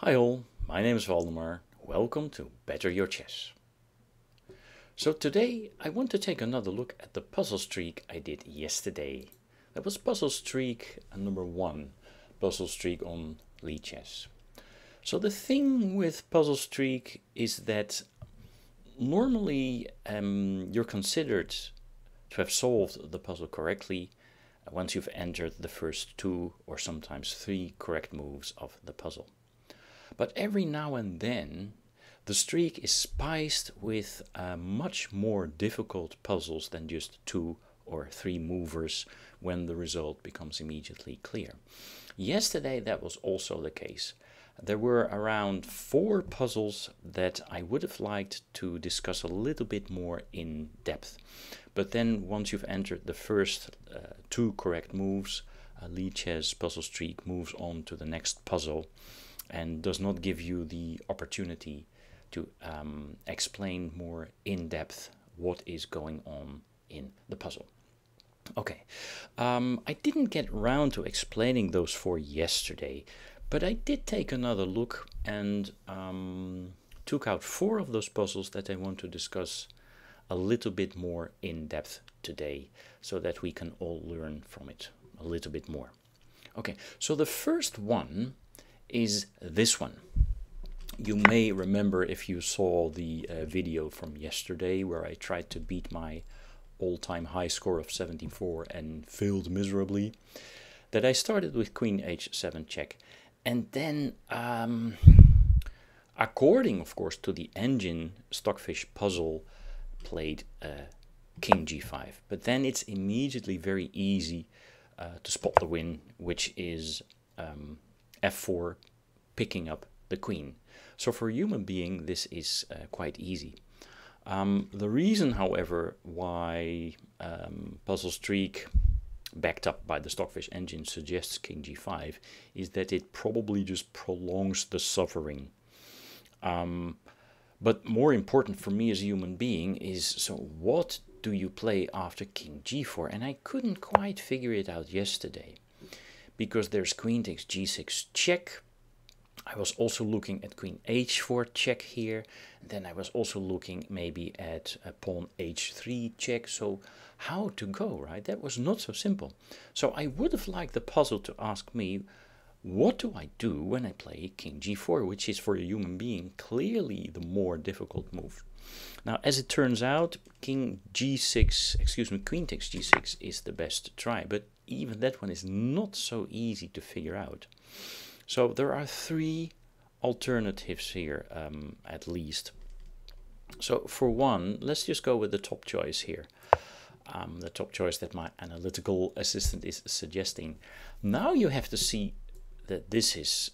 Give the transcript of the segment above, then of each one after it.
Hi all, my name is Valdemar. Welcome to Better Your Chess. So today I want to take another look at the puzzle streak I did yesterday. That was puzzle streak number 1, puzzle streak on Lichess. So the thing with puzzle streak is that normally you're considered to have solved the puzzle correctly once you've entered the first 2 or sometimes 3 correct moves of the puzzle. But every now and then the streak is spiced with much more difficult puzzles than just 2 or 3 movers when the result becomes immediately clear. Yesterday that was also the case. There were around 4 puzzles that I would have liked to discuss a little bit more in depth. But then once you've entered the first 2 correct moves, Lichess puzzle streak moves on to the next puzzle and does not give you the opportunity to explain more in depth what is going on in the puzzle. Okay, I didn't get round to explaining those 4 yesterday, but I did take another look and took out 4 of those puzzles that I want to discuss a little bit more in depth today, so that we can all learn from it a little bit more. Okay, so the first one is this one. You may remember, if you saw the video from yesterday where I tried to beat my all-time high score of 74 and failed miserably, that I started with Queen H7 check, and then according of course to the engine Stockfish puzzle, played King G5, but then it's immediately very easy to spot the win, which is F4, picking up the queen. So for a human being this is quite easy. The reason, however, why puzzle streak backed up by the Stockfish engine suggests King G5 is that it probably just prolongs the suffering. But more important for me as a human being is, so what do you play after King G4? And I couldn't quite figure it out yesterday, because there's Queen takes G6 check. I was also looking at Queen H4 check here, and then I was also looking maybe at a Pawn H3 check. So how to go, right? That was not so simple. So I would have liked the puzzle to ask me, what do I do when I play King G4, which is for a human being clearly the more difficult move. Now, as it turns out, Queen takes G6 is the best to try, but even that one is not so easy to figure out. So there are 3 alternatives here, at least. So for one, let's just go with the top choice here. The top choice that my analytical assistant is suggesting. Now you have to see that this is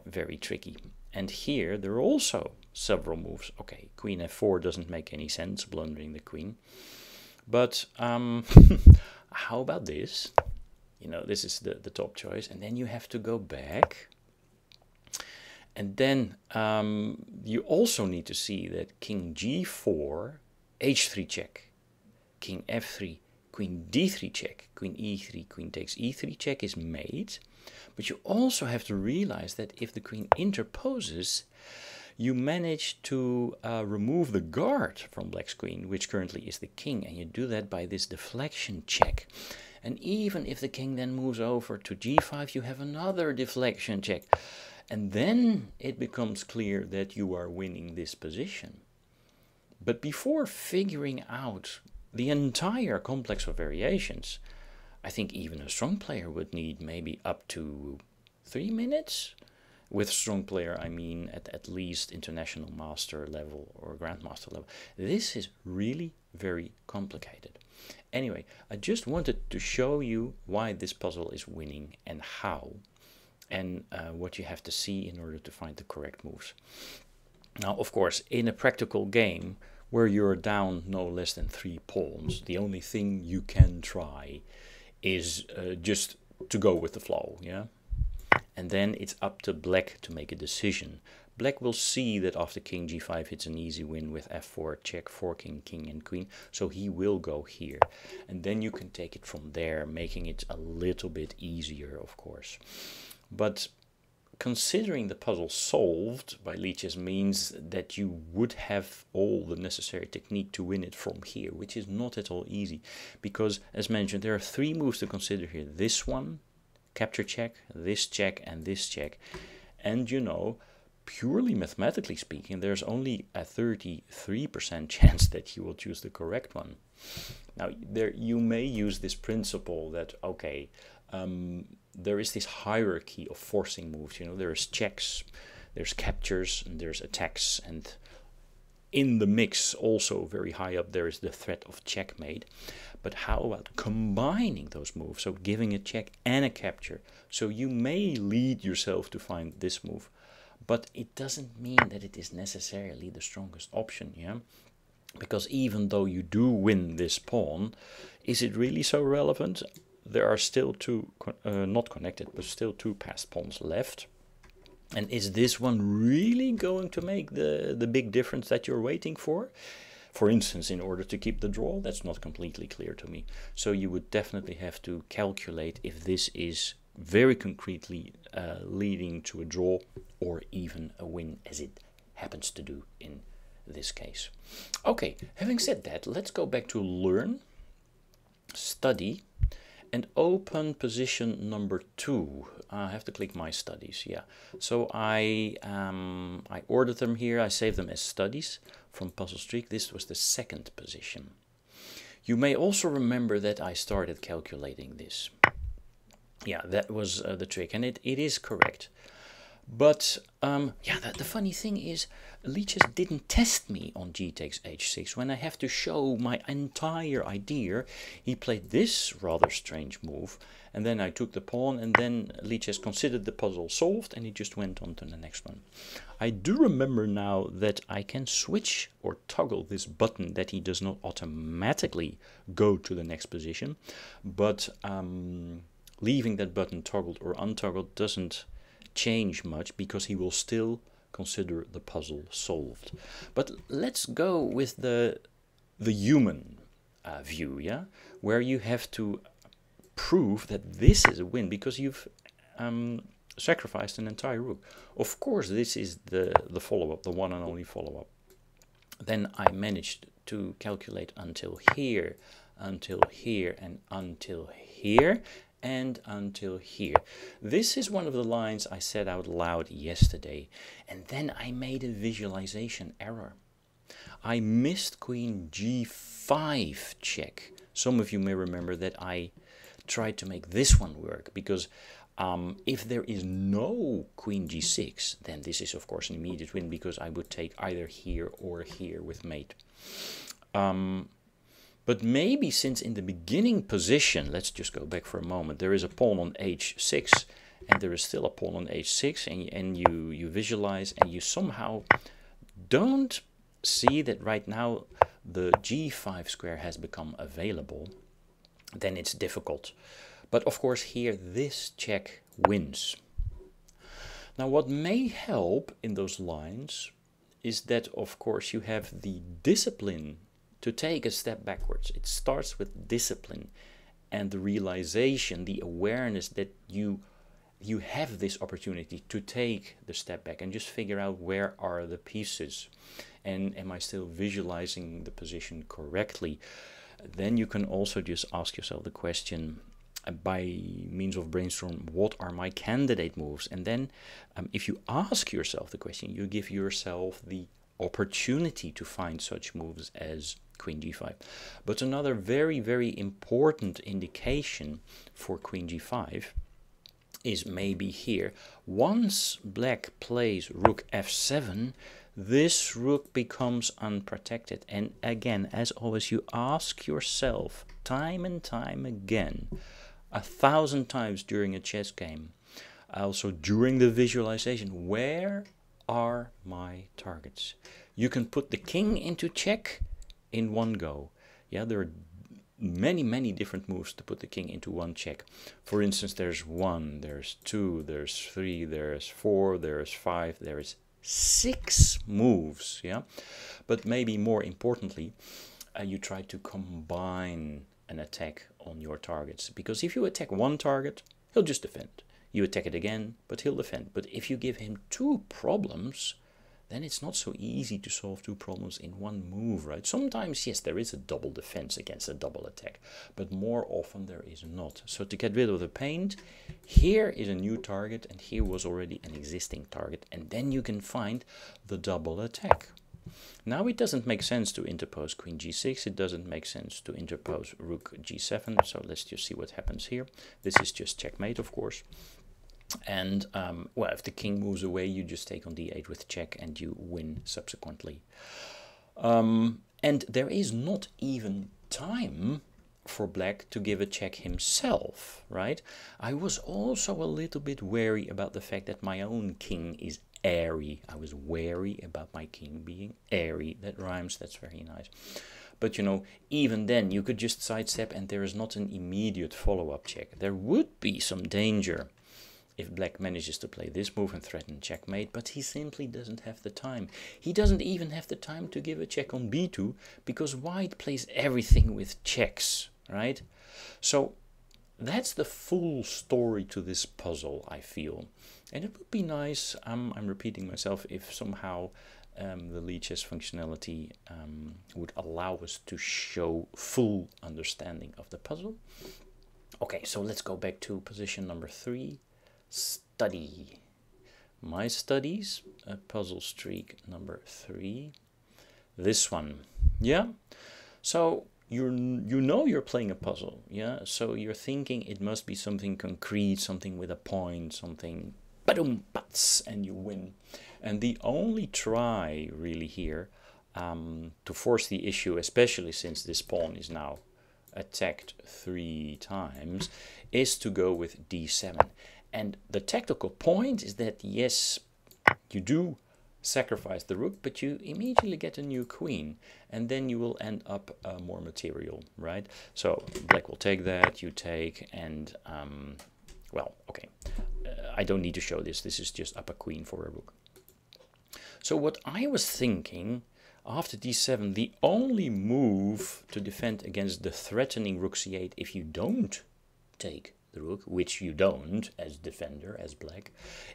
very tricky. And here there are also several moves. Okay, Queen F4 doesn't make any sense, blundering the queen. But how about this? You know, this is the top choice. And then you have to go back. And then you also need to see that King G4, H3 check, King F3, Queen D3 check, Queen E3, Queen takes E3 check is made. But you also have to realize that if the queen interposes, you manage to remove the guard from black's queen, which currently is the king, and you do that by this deflection check. And even if the king then moves over to G5, you have another deflection check. And then it becomes clear that you are winning this position. But before figuring out the entire complex of variations, I think even a strong player would need maybe up to 3 minutes. With strong player, I mean at least international master level or grandmaster level. This is really very complicated. Anyway, I just wanted to show you why this puzzle is winning and how, and what you have to see in order to find the correct moves. Now, of course, in a practical game where you're down no less than 3 pawns, the only thing you can try is just to go with the flow, yeah? And then it's up to black to make a decision. Black will see that after King G5 it's an easy win with F4 check, forking king and queen, so he will go here. And then you can take it from there, making it a little bit easier, of course. But considering the puzzle solved by Lichess means that you would have all the necessary technique to win it from here, which is not at all easy, because as mentioned, there are 3 moves to consider here. This one, capture check, this check, and this check. And you know, purely mathematically speaking, there's only a 33% chance that you will choose the correct one. Now, there you may use this principle that, okay, there is this hierarchy of forcing moves. You know, there's checks, there's captures, and there's attacks, and in the mix, also very high up, there is the threat of checkmate. But how about combining those moves? So giving a check and a capture. So you may lead yourself to find this move, but it doesn't mean that it is necessarily the strongest option, yeah? Because even though you do win this pawn, is it really so relevant? There are still 2, not connected, but still 2 passed pawns left. And is this one really going to make the big difference that you're waiting for? For instance, in order to keep the draw? That's not completely clear to me. So you would definitely have to calculate if this is very concretely leading to a draw or even a win, as it happens to do in this case. Okay, having said that, let's go back to learn, study, and open position number 2. I have to click my studies, yeah. So I ordered them here, I saved them as studies from Puzzle Streak. This was the 2nd position. You may also remember that I started calculating this. Yeah, that was the trick, and it is correct. But yeah, the funny thing is, Lichess didn't test me on g takes h6. When I have to show my entire idea, he played this rather strange move, and then I took the pawn, and then Lichess considered the puzzle solved, and he just went on to the next one. I do remember now that I can switch or toggle this button, that he does not automatically go to the next position, but leaving that button toggled or untoggled doesn't change much, because he will still consider the puzzle solved. But let's go with the human view, yeah, where you have to prove that this is a win because you've sacrificed an entire rook. Of course, this is the follow-up, the one and only follow-up. Then I managed to calculate until here, and until here, and until here. This is one of the lines I said out loud yesterday, and then I made a visualization error. I missed queen g5 check. Some of you may remember that I tried to make this one work, because if there is no queen g6, then this is of course an immediate win, because I would take either here or here with mate. But maybe since in the beginning position, let's just go back for a moment, there is a pawn on h6 and there is still a pawn on h6, and you visualize and you somehow don't see that right now the g5 square has become available, then it's difficult. But of course here this check wins. Now what may help in those lines is that of course you have the discipline to take a step backwards. It starts with discipline and the realization, the awareness that you have this opportunity to take the step back and just figure out where are the pieces and am I still visualizing the position correctly. Then you can also just ask yourself the question, by means of brainstorm, what are my candidate moves? And then if you ask yourself the question, you give yourself the opportunity to find such moves as queen g5. But another very, very important indication for queen g5 is maybe here. Once black plays rook f7, this rook becomes unprotected. And again, as always, you ask yourself time and time again, 1,000 times during a chess game, also during the visualization, where are my targets? You can put the king into check in one go. Yeah, there are many, many different moves to put the king into one check. For instance, there's 1, there's 2, there's 3, there's 4, there's 5, there's 6 moves. Yeah, but maybe more importantly, you try to combine an attack on your targets, because if you attack one target, he'll just defend. You attack it again, but he'll defend. But if you give him 2 problems, then it's not so easy to solve 2 problems in one move, right? Sometimes, yes, there is a double defense against a double attack, but more often there is not. So to get rid of the pain, here is a new target, and here was already an existing target, and then you can find the double attack. Now it doesn't make sense to interpose queen g6, it doesn't make sense to interpose rook g7, so let's just see what happens here. This is just checkmate, of course. And, well, if the king moves away, you just take on d8 with check and you win subsequently. And there is not even time for black to give a check himself, right? I was also a little bit wary about the fact that my own king is airy. I was wary about my king being airy. That rhymes, that's very nice. But, you know, even then, you could just sidestep and there is not an immediate follow-up check. There would be some danger if black manages to play this move and threaten checkmate, but he simply doesn't have the time. He doesn't even have the time to give a check on b2, because white plays everything with checks, right? So that's the full story to this puzzle, I feel. And it would be nice, I'm repeating myself, if somehow the Lichess functionality would allow us to show full understanding of the puzzle. Okay, so let's go back to position number 3. Study. My studies, puzzle streak number 3. This one, yeah. So you know you're playing a puzzle, yeah. So you're thinking it must be something concrete, something with a point, something ba-dum bats, and you win. And the only try really here to force the issue, especially since this pawn is now attacked 3 times, is to go with d7. And the tactical point is that, yes, you do sacrifice the rook, but you immediately get a new queen, and then you will end up more material, right? So black will take that, you take, and, well, okay. I don't need to show this. This is just up a queen for a rook. So what I was thinking, after d7, the only move to defend against the threatening rook c8, if you don't take the rook, which you don't as defender, as black,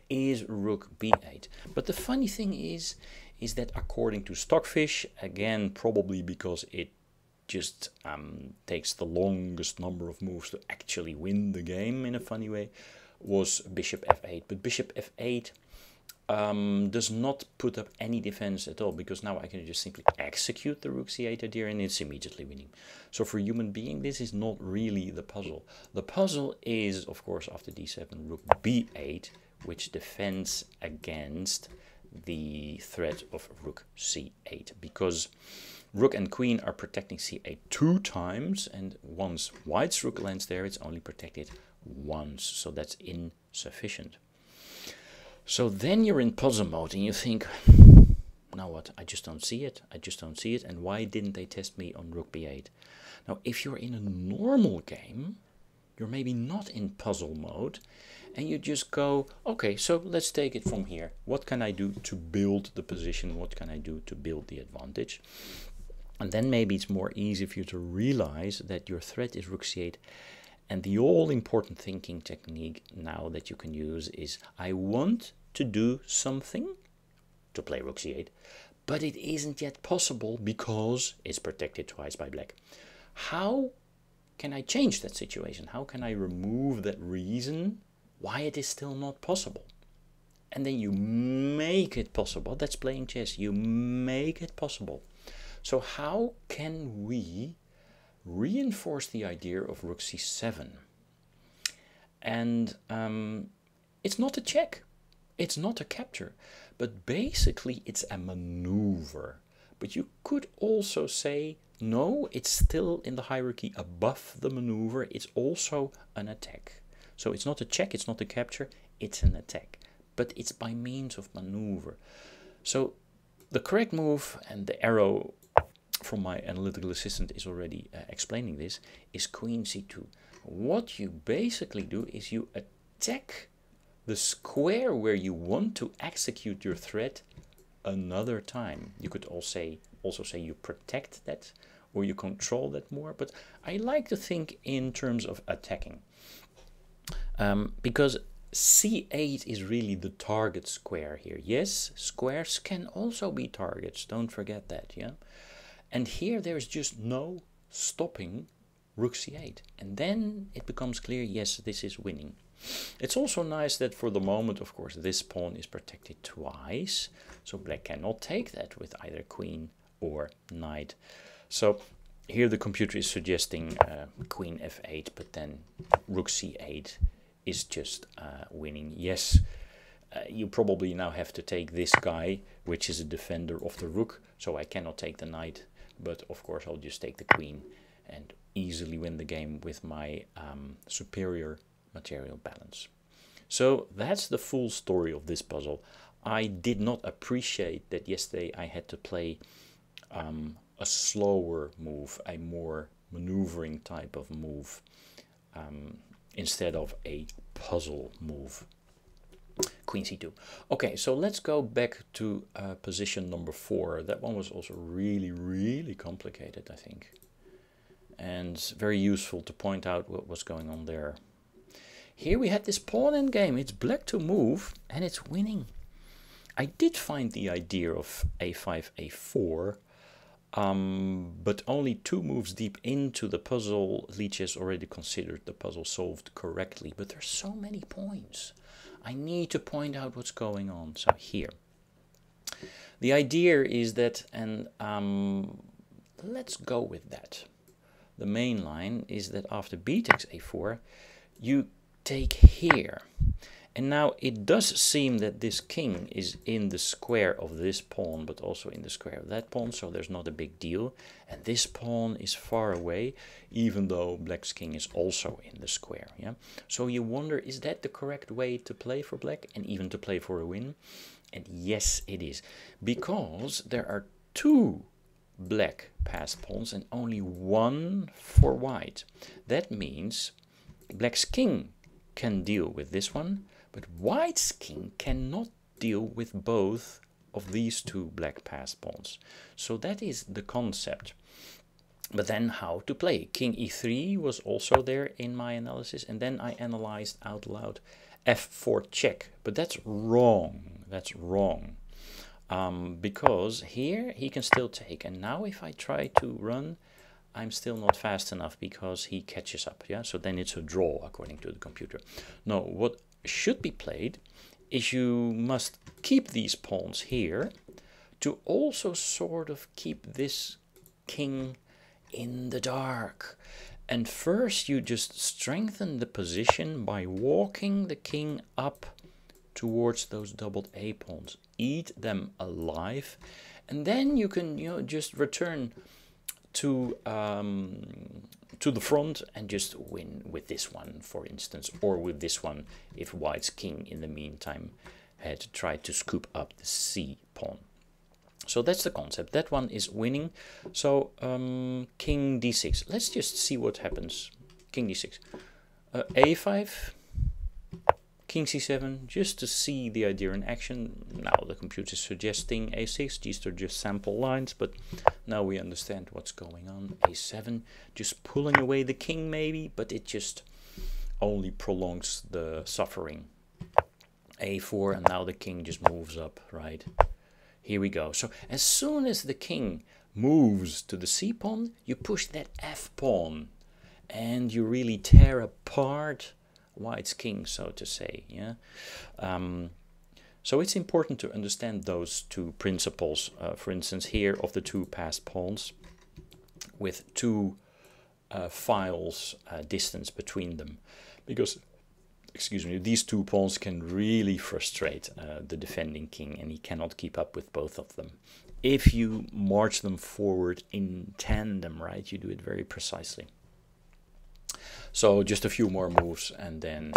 is rook b8. But the funny thing is that according to Stockfish, again, probably because it just takes the longest number of moves to actually win the game in a funny way, was bishop f8. But bishop f8 does not put up any defense at all, because now I can just simply execute the rook c8 idea and it's immediately winning. So for human being, this is not really the puzzle. The puzzle is, of course, after d7, rook b8, which defends against the threat of rook c8, because rook and queen are protecting c8 2 times, and once white's rook lands there, it's only protected once, so that's insufficient. So then you're in puzzle mode and you think, now what, I just don't see it, and why didn't they test me on rook b8? Now if you're in a normal game, you're maybe not in puzzle mode, and you just go, okay, so let's take it from here. What can I do to build the position? What can I do to build the advantage? And then maybe it's more easy for you to realize that your threat is rook c8. And the all-important thinking technique now that you can use is, I want to do something to play rook c8, but it isn't yet possible because it's protected twice by black. How can I change that situation? How can I remove that reason why it is still not possible? And then you make it possible. That's playing chess. You make it possible. So how can we reinforce the idea of rook c7? And it's not a check, it's not a capture, but basically it's a maneuver. But you could also say, no, it's still in the hierarchy above the maneuver, it's also an attack. So it's not a check, it's not a capture, it's an attack, but it's by means of maneuver. So the correct move, and the arrow from my analytical assistant is already explaining this, is queen c2. What you basically do is you attack the square where you want to execute your threat another time. You could also say you protect that, or you control that more, but I like to think in terms of attacking. Because c8 is really the target square here. Yes, squares can also be targets, don't forget that, yeah? And here there's just no stopping rook c8. And then it becomes clear, yes, this is winning. It's also nice that for the moment, of course, this pawn is protected twice. So black cannot take that with either queen or knight. So here the computer is suggesting queen f8, but then rook c8 is just winning. Yes, you probably now have to take this guy, which is a defender of the rook. So I cannot take the knight, but of course I'll just take the queen and easily win the game with my superior material balance. So that's the full story of this puzzle. I did not appreciate that yesterday I had to play a slower move, a more maneuvering type of move, instead of a puzzle move. Queen c2. Okay, so let's go back to position number 4. That one was also really complicated, I think, and very useful to point out what was going on there. Here we had this pawn endgame. It's black to move and it's winning. I did find the idea of a5, a4, but only 2 moves deep into the puzzle, Lichess already considered the puzzle solved correctly. But there's so many points. I need to point out what's going on. So here, the idea is that, and let's go with that. The main line is that after b takes a4, you take here. And now it does seem that this king is in the square of this pawn, but also in the square of that pawn, so there's not a big deal. And this pawn is far away, even though black's king is also in the square. Yeah. So you wonder, is that the correct way to play for black and even to play for a win? And yes, it is, because there are 2 black passed pawns and only 1 for white. That means black's king can deal with this one, but white's king cannot deal with both of these 2 black passed pawns. So that is the concept. But then how to play? King e3 was also there in my analysis, and then I analyzed out loud f4 check. But that's wrong. That's wrong. Because here he can still take, and now if I try to run, I'm still not fast enough because he catches up. Yeah, so then it's a draw according to the computer. No, what should be played is you must keep these pawns here to also sort of keep this king in the dark. And first you just strengthen the position by walking the king up towards those doubled a pawns, eat them alive, and then you can, you know, just return to the front and just win with this one, for instance, or with this one if white's king in the meantime had tried to scoop up the c pawn. So that's the concept. That one is winning. So king d6. Let's just see what happens. King d6. A5. King c7, just to see the idea in action. Now the computer is suggesting a6. These are just sample lines, but now we understand what's going on. a7, just pulling away the king maybe, but it just only prolongs the suffering. a4, and now the king just moves up, right? Here we go. So as soon as the king moves to the c pawn, you push that f pawn, and you really tear apart white's king, so to say. Yeah. So it's important to understand those 2 principles. For instance, here of the 2 passed pawns with 2 files distance between them, because, excuse me, these 2 pawns can really frustrate the defending king, and he cannot keep up with both of them. If you march them forward in tandem, right, you do it very precisely. So just a few more moves, and then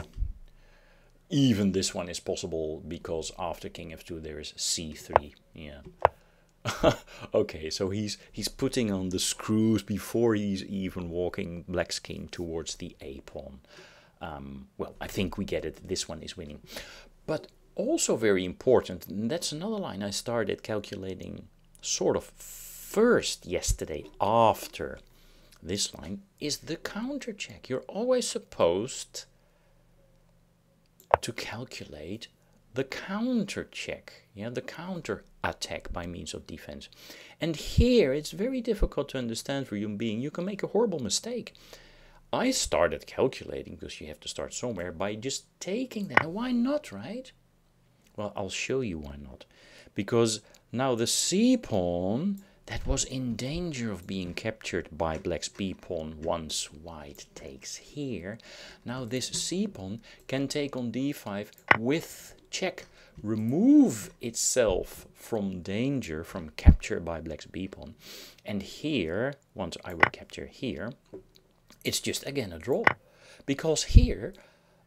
even this one is possible, because after king f2 there is c3. Yeah. Okay, so he's putting on the screws before he's even walking black's king towards the a pawn. Well, I think we get it. This one is winning. But also very important, and that's another line I started calculating sort of first yesterday after this line, is the counter check. You're always supposed to calculate the counter check, yeah, the counter attack by means of defense. And here it's very difficult to understand for human being. You can make a horrible mistake. I started calculating, because you have to start somewhere, by just taking that. And why not, right? Well, I'll show you why not. Because now the c pawn that was in danger of being captured by black's b pawn once white takes here. Now this c pawn can take on d5 with check, remove itself from danger, from capture by black's b pawn. And here, once I will capture here, it's just again a draw. Because here,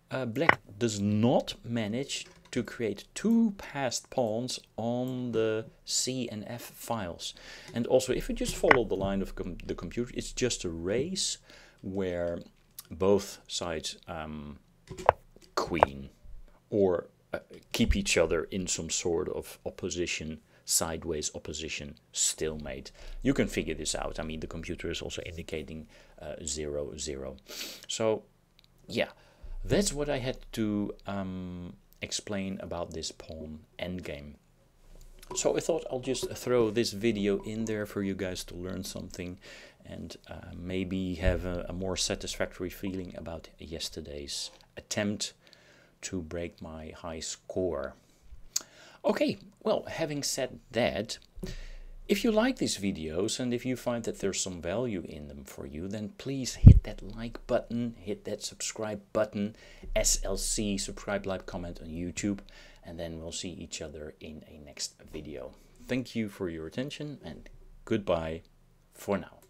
black does not manage to create two passed pawns on the C and F files. And also, if you just follow the line of the computer, it's just a race where both sides queen or keep each other in some sort of opposition, sideways opposition, stalemate. You can figure this out. I mean, the computer is also indicating 0, 0. So, yeah, that's what I had to explain about this pawn endgame. So I thought I'll just throw this video in there for you guys to learn something and maybe have a more satisfactory feeling about yesterday's attempt to break my high score. Okay, well, having said that, if you like these videos and if you find that there's some value in them for you, then please hit that like button, hit that subscribe button, SLC, subscribe, like, comment on YouTube, and then we'll see each other in a next video. Thank you for your attention and goodbye for now.